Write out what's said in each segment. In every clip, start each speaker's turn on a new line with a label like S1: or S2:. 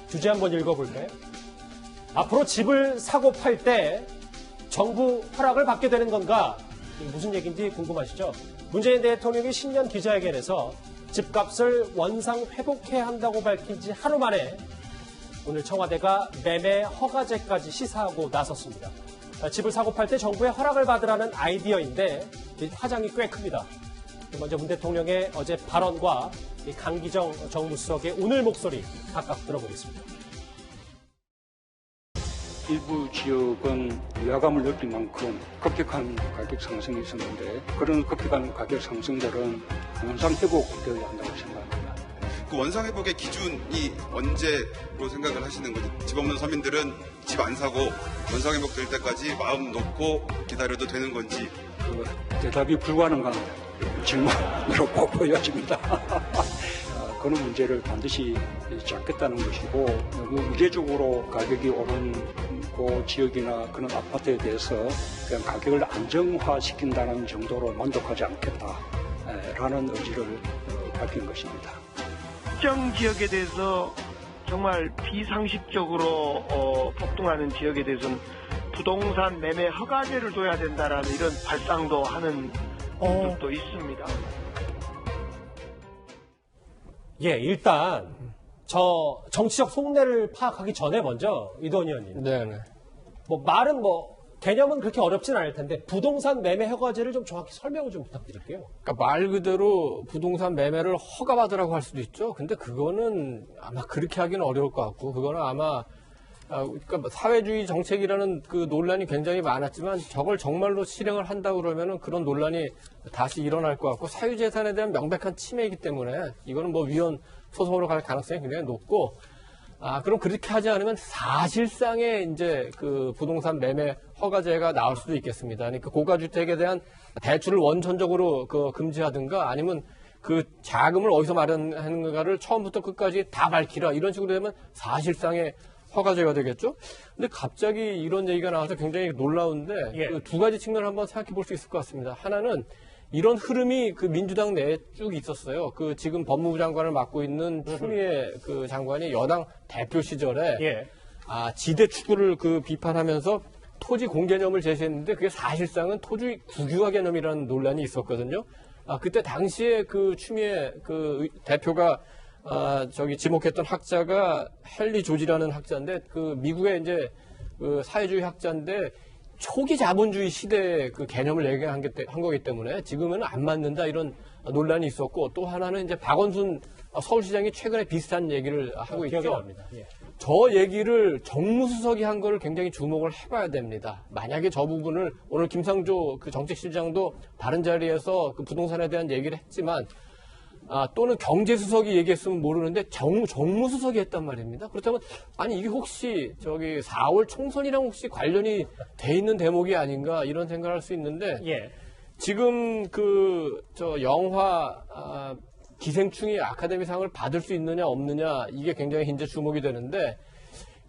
S1: 주제 한번 읽어볼까요? 앞으로 집을 사고 팔 때 정부 허락을 받게 되는 건가? 무슨 얘기인지 궁금하시죠? 문재인 대통령이 신년 기자회견에서 집값을 원상 회복해야 한다고 밝힌 지 하루 만에 오늘 청와대가 매매 허가제까지 시사하고 나섰습니다. 집을 사고 팔 때 정부의 허락을 받으라는 아이디어인데 파장이 꽤 큽니다. 먼저 문 대통령의 어제 발언과 강기정 정무수석의 오늘 목소리 각각 들어보겠습니다.
S2: 일부 지역은 위화감을 느낄 만큼 급격한 가격 상승이 있었는데 그런 급격한 가격 상승들은 원상 회복되어야 한다고 생각합니다.
S3: 그 원상 회복의 기준이 언제로 생각을 하시는 거죠? 집 없는 서민들은 집 안 사고 원상 회복될 때까지 마음 놓고 기다려도 되는 건지.
S2: 대답이 불가능한 질문으로 보여집니다. 그런 문제를 반드시 잡겠다는 것이고 너무 이례적으로 가격이 오른 지역이나 그런 아파트에 대해서 그냥 가격을 안정화시킨다는 정도로 만족하지 않겠다라는 의지를 밝힌 것입니다.
S4: 특정 지역에 대해서 정말 비상식적으로 폭등하는 지역에 대해서는 부동산 매매 허가제를 둬야 된다라는 이런 발상도 하는 분들도 있습니다.
S1: 예, 일단 저 정치적 속내를 파악하기 전에 먼저 이도원 의원님.
S5: 네네.
S1: 말은 개념은 그렇게 어렵진 않을 텐데 부동산 매매 허가제를 좀 정확히 설명을 좀 부탁드릴게요.
S5: 그러니까 말 그대로 부동산 매매를 허가받으라고 할 수도 있죠. 근데 그거는 아마 그렇게 하기는 어려울 것 같고 그거는 아마 그러니까 사회주의 정책이라는 그 논란이 굉장히 많았지만 저걸 정말로 실행을 한다고 그러면은 그런 논란이 다시 일어날 것 같고 사유재산에 대한 명백한 침해이기 때문에 이거는 위헌 소송으로 갈 가능성이 굉장히 높고 그럼 그렇게 하지 않으면 사실상의 이제 그 부동산 매매 허가제가 나올 수도 있겠습니다. 그러니까 고가주택에 대한 대출을 원천적으로 금지하든가 아니면 그 자금을 어디서 마련하는가를 처음부터 끝까지 다 밝히라 이런 식으로 되면 사실상의 허가제가 되겠죠? 근데 갑자기 이런 얘기가 나와서 굉장히 놀라운데 그 두 가지 측면을 한번 생각해 볼 수 있을 것 같습니다. 하나는 이런 흐름이 그 민주당 내에 쭉 있었어요. 그 지금 법무부 장관을 맡고 있는 추미애 그 장관이 여당 대표 시절에 지대 추구를 비판하면서 토지 공개념을 제시했는데 그게 사실상은 토지 국유화 개념이라는 논란이 있었거든요. 그때 당시에 그 추미애 그 대표가 지목했던 학자가 헨리 조지라는 학자인데 그 미국의 이제 그 사회주의 학자인데 초기 자본주의 시대의 그 개념을 얘기한 거기 때문에 지금은 안 맞는다 이런 논란이 있었고 또 하나는 이제 박원순 서울시장이 최근에 비슷한 얘기를 하고 있죠. 저 얘기를 정무수석이 한 거를 굉장히 주목을 해봐야 됩니다. 만약에 저 부분을 오늘 김상조 그 정책실장도 다른 자리에서 그 부동산에 대한 얘기를 했지만 또는 경제수석이 얘기했으면 모르는데 정무수석이 했단 말입니다. 그렇다면 아니 이게 혹시 4월 총선이랑 혹시 관련이 돼 있는 대목이 아닌가 이런 생각을 할 수 있는데 지금 영화 기생충이 아카데미상을 받을 수 있느냐 없느냐 이게 굉장히 이제 주목이 되는데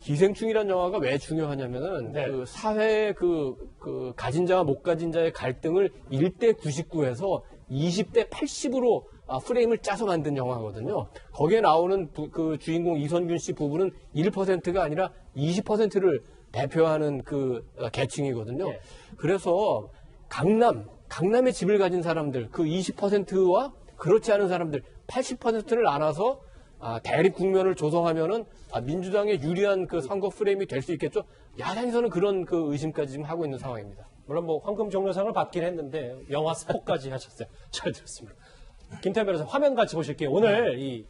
S5: 기생충이라는 영화가 왜 중요하냐면은 그 사회의 그 가진 자와 못 가진 자의 갈등을 1대 99에서 20대 80으로 프레임을 짜서 만든 영화거든요. 거기에 나오는 그 주인공 이선균 씨 부부는 1%가 아니라 20%를 대표하는 그 계층이거든요. 그래서 강남에 집을 가진 사람들 그 20%와 그렇지 않은 사람들 80%를 안아서 대립 국면을 조성하면은 민주당에 유리한 그 선거 프레임이 될 수 있겠죠. 야당에서는 그런 그 의심까지 지금 하고 있는 상황입니다.
S1: 물론 황금 종려상을 받긴 했는데 영화 스포까지 하셨어요. 잘 들었습니다. 김태현 변호사 화면 같이 보실게요. 오늘 이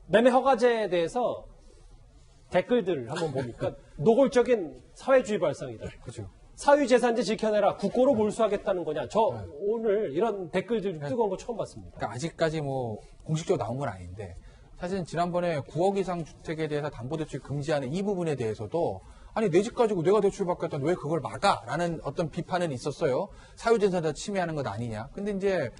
S1: 매매 허가제에 대해서 댓글들을 한번 보니까 노골적인 사회주의 발상이다.
S5: 그죠.
S1: 사유재산제 지켜내라. 국고로 몰수하겠다는 거냐. 오늘 이런 댓글들 뜨거운 거 처음 봤습니다.
S6: 그러니까 아직까지 공식적으로 나온 건 아닌데 사실은 지난번에 9억 이상 주택에 대해서 담보대출 금지하는 이 부분에 대해서도 아니 내 집 가지고 내가 대출 받겠다는데 왜 그걸 막아? 라는 어떤 비판은 있었어요. 사유재산자 침해하는 것 아니냐. 근데 이제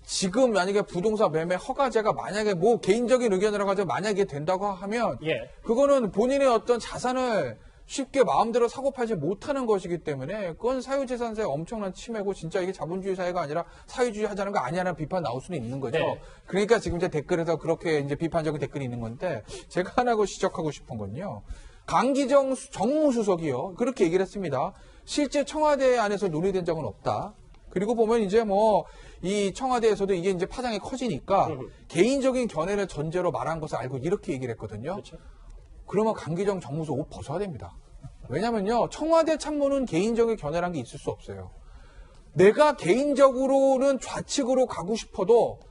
S6: 지금 만약에 부동산 매매 허가제가 만약에 개인적인 의견이라고 하죠. 만약에 된다고 하면 그거는 본인의 어떤 자산을 쉽게 마음대로 사고 팔지 못하는 것이기 때문에 그건 사유재산세의 엄청난 침해고 진짜 이게 자본주의 사회가 아니라 사회주의 하자는 거 아니냐는 비판 나올 수는 있는 거죠.
S1: 네.
S6: 그러니까 지금 이제 댓글에서 그렇게 이제 비판적인 댓글이 있는 건데 제가 하나 지적하고 싶은 건요. 강기정 정무수석이요. 그렇게 얘기를 했습니다. 실제 청와대 안에서 논의된 적은 없다. 그리고 보면 이제 뭐 이 청와대에서도 이게 이제 파장이 커지니까 개인적인 견해를 전제로 말한 것을 알고 이렇게 얘기를 했거든요.
S1: 그렇죠.
S6: 그러면 강기정 정무수석 옷 벗어야 됩니다. 왜냐면요. 청와대 참모는 개인적인 견해란 게 있을 수 없어요. 내가 개인적으로는 좌측으로 가고 싶어도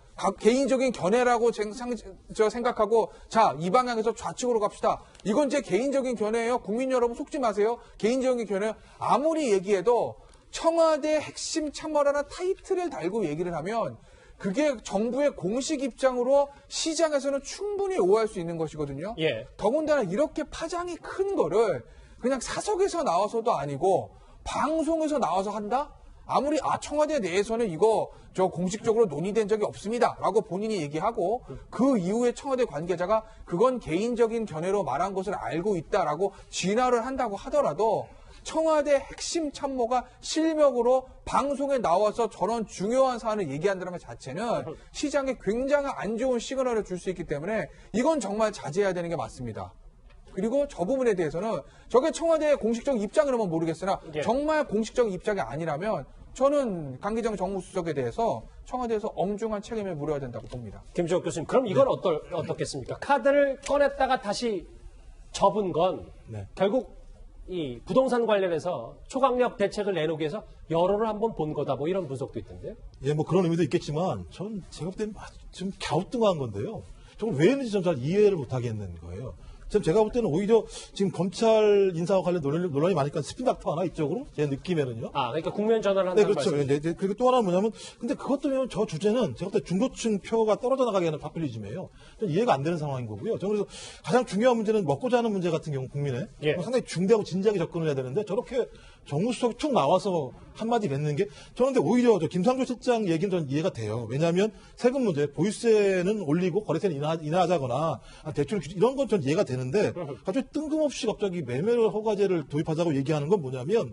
S6: 개인적인 견해라고 생각하고 자, 이 방향에서 좌측으로 갑시다. 이건 제 개인적인 견해예요. 국민 여러분 속지 마세요. 개인적인 견해. 아무리 얘기해도 청와대 핵심 참모라는 타이틀을 달고 얘기를 하면 그게 정부의 공식 입장으로 시장에서는 충분히 오해할 수 있는 것이거든요.
S1: 예.
S6: 더군다나 이렇게 파장이 큰 거를 그냥 사석에서 나와서도 아니고 방송에서 나와서 한다? 아무리 청와대 내에서는 이거 저 공식적으로 논의된 적이 없습니다 라고 본인이 얘기하고 그 이후에 청와대 관계자가 그건 개인적인 견해로 말한 것을 알고 있다라고 진화를 한다고 하더라도 청와대 핵심 참모가 실명으로 방송에 나와서 저런 중요한 사안을 얘기한다는 것 자체는 시장에 굉장히 안 좋은 시그널을 줄 수 있기 때문에 이건 정말 자제해야 되는 게 맞습니다. 그리고 저 부분에 대해서는 저게 청와대의 공식적 입장이라면 모르겠으나
S1: 예.
S6: 정말 공식적 입장이 아니라면 저는 강기정 정무수석에 대해서 청와대에서 엄중한 책임을 물어야 된다고 봅니다.
S1: 김주옥 교수님, 그럼 이건 어떻겠습니까? 카드를 꺼냈다가 다시 접은 건
S7: 네.
S1: 결국 이 부동산 관련해서 초강력 대책을 내놓기 위해서 여론을 한번 본 거다. 뭐 이런 분석도 있던데요.
S7: 예, 뭐 그런 의미도 있겠지만 전 제가 볼 때는 좀 갸우뚱한 건데요. 저걸 왜 했는지 좀 잘 이해를 못 하겠는 거예요. 지금 제가 볼 때는 오히려 지금 검찰 인사와 관련 논란이 많으니까 스핀닥터 하나 이쪽으로 제 느낌에는요.
S1: 아, 그러니까 국면 전환을
S7: 네,
S1: 한다는
S7: 그렇죠.
S1: 말씀이죠.
S7: 네, 그리고 또 하나는 뭐냐면, 근데 그것도 왜냐면 저 주제는 제가 볼 때 중도층 표가 떨어져 나가게 하는 파퓰리즘이에요. 좀 이해가 안 되는 상황인 거고요. 저는 그래서 가장 중요한 문제는 먹고자 하는 문제 같은 경우 국민의
S1: 예.
S7: 상당히 중대하고 진지하게 접근을 해야 되는데 저렇게 정무수석이 쭉 나와서 한마디 뱉는 게 저는 근데 오히려 저 김상조 실장 얘기는 전 이해가 돼요. 왜냐하면 세금 문제, 보유세는 올리고 거래세는 인하하자거나 대출 이런 건 전 이해가 되는데 갑자기 뜬금없이 갑자기 매매를 허가제를 도입하자고 얘기하는 건 뭐냐면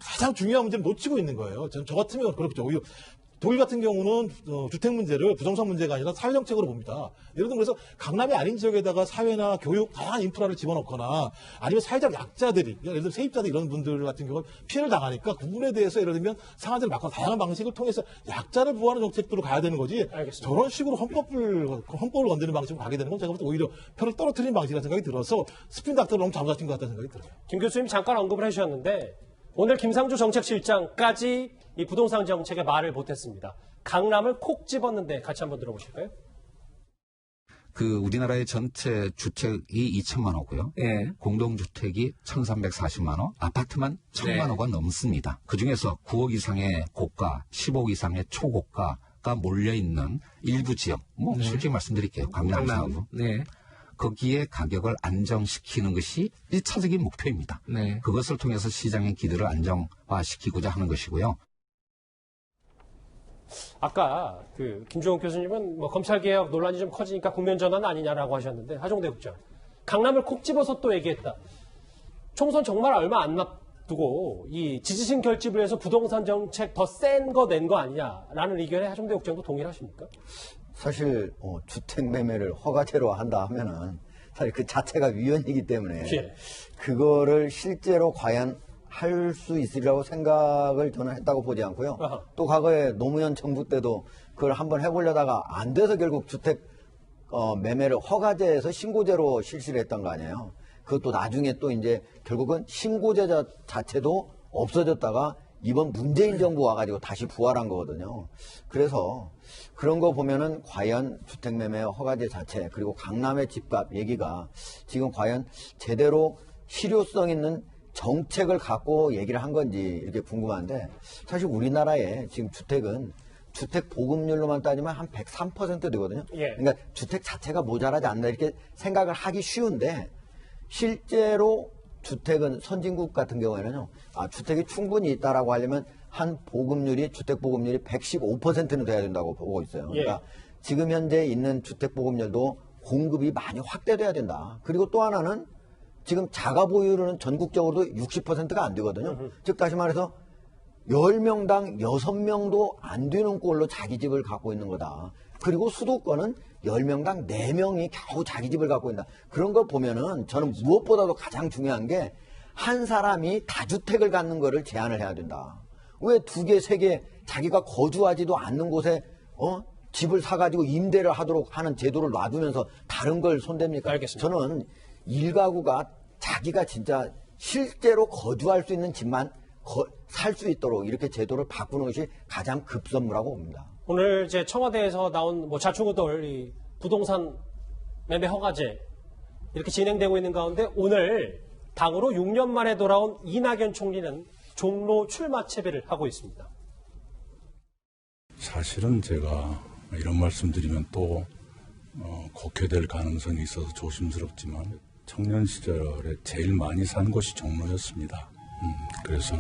S7: 가장 중요한 문제를 놓치고 있는 거예요. 저 같으면 그렇죠. 오히려 독일 같은 경우는 주택 문제를 부동산 문제가 아니라 사회정책으로 봅니다. 예를 들면 그래서 강남이 아닌 지역에다가 사회나 교육, 다양한 인프라를 집어넣거나 아니면 사회적 약자들이, 예를 들면 세입자들 이런 분들 같은 경우는 피해를 당하니까 그 부분에 대해서 예를 들면 상한제를 막거나 다양한 방식을 통해서 약자를 보호하는 정책으로 가야 되는 거지.
S1: 알겠습니다.
S7: 저런 식으로 헌법을 건드리는 방식으로 가게 되는 건 제가 볼 때 오히려 표를 떨어뜨리는 방식이라는 생각이 들어서 스핀 닥터를 너무 잘못 잡힌 것 같다는 생각이 들어요.
S1: 김 교수님 잠깐 언급을 해주셨는데 오늘 김상조 정책실장까지 이 부동산 정책에 말을 못했습니다. 강남을 콕 집었는데 같이 한번 들어보실까요?
S8: 그 우리나라의 전체 주택이 2천만 호고요.
S9: 예.
S8: 공동주택이 1,340만 호, 아파트만 1,000만 호가 넘습니다. 그중에서 9억 이상의 고가, 10억 이상의 초고가가 몰려있는 일부 지역, 뭐 솔직히 말씀드릴게요. 강남 사구.
S9: 네.
S8: 거기에 가격을 안정시키는 것이 1차적인 목표입니다.
S9: 네.
S8: 그것을 통해서 시장의 기들을 안정화시키고자 하는 것이고요.
S1: 아까 그 김종욱 교수님은 뭐 검찰개혁 논란이 좀 커지니까 국면 전환 아니냐라고 하셨는데 하종대 국장 강남을 콕 집어서 또 얘기했다. 총선 정말 얼마 안 앞두고 이 지지층 결집을 해서 부동산 정책 더 센 거 낸 거 아니냐라는 의견에 하종대 국장도 동의하십니까?
S10: 사실 주택 매매를 허가제로 한다 하면은 사실 그 자체가 위헌이기 때문에
S1: 예.
S10: 그거를 실제로 과연 할 수 있으리라고 생각을 저는 했다고 보지 않고요.
S1: 아하.
S10: 또 과거에 노무현 정부 때도 그걸 한번 해보려다가 안 돼서 결국 주택 매매를 허가제에서 신고제로 실시를 했던 거 아니에요. 그것도 나중에 또 이제 결국은 신고제 자체도 없어졌다가 이번 문재인 정부 와가지고 다시 부활한 거거든요. 그래서 그런 거 보면은 과연 주택매매 허가제 자체 그리고 강남의 집값 얘기가 지금 과연 제대로 실효성 있는 정책을 갖고 얘기를 한 건지 이렇게 궁금한데 사실 우리나라의 지금 주택은 주택 보급률로만 따지면 한 103% 되거든요.
S1: 예.
S10: 그러니까 주택 자체가 모자라지 않나 이렇게 생각을 하기 쉬운데 실제로 주택은 선진국 같은 경우에는요. 주택이 충분히 있다라고 하려면 한 보급률이 주택 보급률이 115%는 돼야 된다고 보고 있어요. 그러니까 지금 현재 있는 주택 보급률도 공급이 많이 확대돼야 된다. 그리고 또 하나는 지금 자가 보유율은 전국적으로도 60%가 안 되거든요. 즉 다시 말해서 10명당 6명도 안 되는 꼴로 자기 집을 갖고 있는 거다. 그리고 수도권은 10명당 4명이 겨우 자기 집을 갖고 있다. 그런 걸 보면은 저는 무엇보다도 가장 중요한 게 한 사람이 다주택을 갖는 거를 제한을 해야 된다. 왜 2개, 3개 자기가 거주하지도 않는 곳에 집을 사가지고 임대를 하도록 하는 제도를 놔두면서 다른 걸 손댑니까?
S1: 알겠습니다.
S10: 저는 1가구가 자기가 진짜 실제로 거주할 수 있는 집만 살 수 있도록 이렇게 제도를 바꾸는 것이 가장 급선무라고 봅니다.
S1: 오늘 이제 청와대에서 나온 뭐 좌충우돌 이 부동산 매매 허가제 이렇게 진행되고 있는 가운데 오늘 당으로 6년 만에 돌아온 이낙연 총리는 종로 출마 채비를 하고 있습니다.
S9: 사실은 제가 이런 말씀드리면 또 곡해될 가능성이 있어서 조심스럽지만 청년 시절에 제일 많이 산 곳이 종로였습니다. 그래서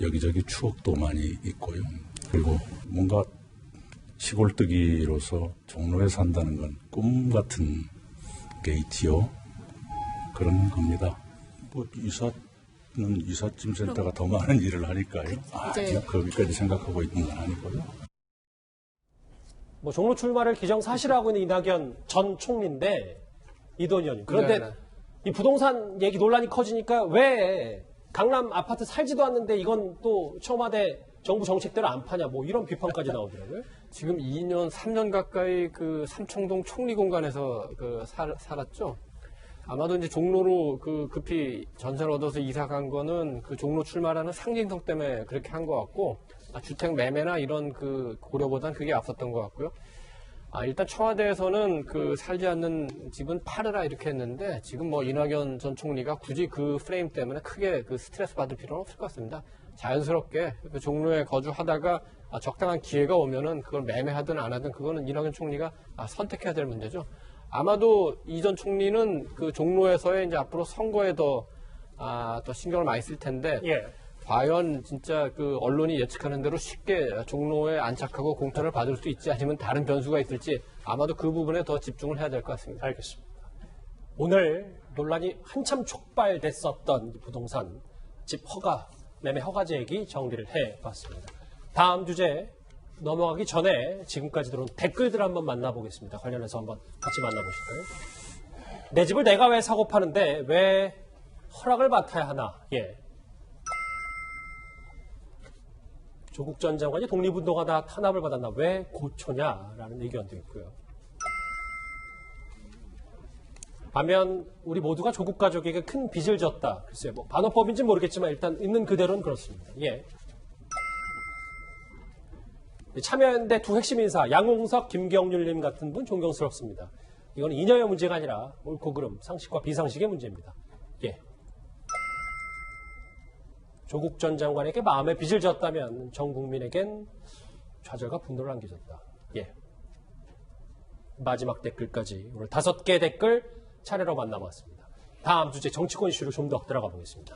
S9: 여기저기 추억도 많이 있고요. 그리고 뭔가 시골뜨기로서 종로에 산다는 건 꿈 같은 게 있지요. 그런 겁니다. 뭐 이사는 이삿짐 센터가 더 많은 일을 하니까요. 거기까지 생각하고 있는 건 아니고요.
S1: 뭐 종로 출마를 기정사실화하고 있는 이낙연 전 총리인데 이도현 의원님. 그런데
S5: 네.
S1: 이 부동산 얘기 논란이 커지니까 왜 강남 아파트 살지도 않는데 이건 또 청와대 정부 정책대로 안 파냐 뭐 이런 비판까지 나오더라고요.
S5: 지금 2년, 3년 가까이 그 삼청동 총리 공간에서 살았죠. 아마도 이제 종로로 급히 전세를 얻어서 이사 간 거는 그 종로 출마라는 상징성 때문에 그렇게 한 것 같고, 주택 매매나 이런 고려보단 그게 앞섰던 것 같고요. 일단 청와대에서는 살지 않는 집은 팔으라 이렇게 했는데 지금 뭐 이낙연 전 총리가 굳이 그 프레임 때문에 크게 스트레스 받을 필요는 없을 것 같습니다. 자연스럽게 종로에 거주하다가 적당한 기회가 오면은 그걸 매매하든 안 하든 그거는 이낙연 총리가 선택해야 될 문제죠. 아마도 이 전 총리는 종로에서의 이제 앞으로 선거에 더 신경을 많이 쓸 텐데,
S1: 예.
S5: 과연 진짜 언론이 예측하는 대로 쉽게 종로에 안착하고 공천을 받을 수 있지 아니면 다른 변수가 있을지 아마도 그 부분에 더 집중을 해야 될 것 같습니다.
S1: 알겠습니다. 오늘 논란이 한참 촉발됐었던 부동산 집 허가, 매매 허가제 얘기 정리를 해봤습니다. 다음 주제 넘어가기 전에 지금까지 들어온 댓글들 한번 만나보겠습니다. 관련해서 한번 같이 만나보실까요? 내 집을 내가 왜 사고 파는데 왜 허락을 맡아야 하나? 예. 조국 전 장관이 독립운동하다 탄압을 받았나? 왜 고초냐라는 의견도 있고요. 반면 우리 모두가 조국 가족에게 큰 빚을 졌다. 글쎄요, 뭐 반어법인지는 모르겠지만 일단 있는 그대로는 그렇습니다. 예. 참여연대 두 핵심 인사 양홍석, 김경률님 같은 분 존경스럽습니다. 이건 이념의 문제가 아니라 옳고 그름, 상식과 비상식의 문제입니다. 예. 조국 전 장관에게 마음의 빚을 졌다면 전 국민에겐 좌절과 분노를 안겨줬다. 예. 마지막 댓글까지 오늘 5개 댓글 차례로 만나봤습니다. 다음 주제 정치권 이슈로 좀 더 들어가 보겠습니다.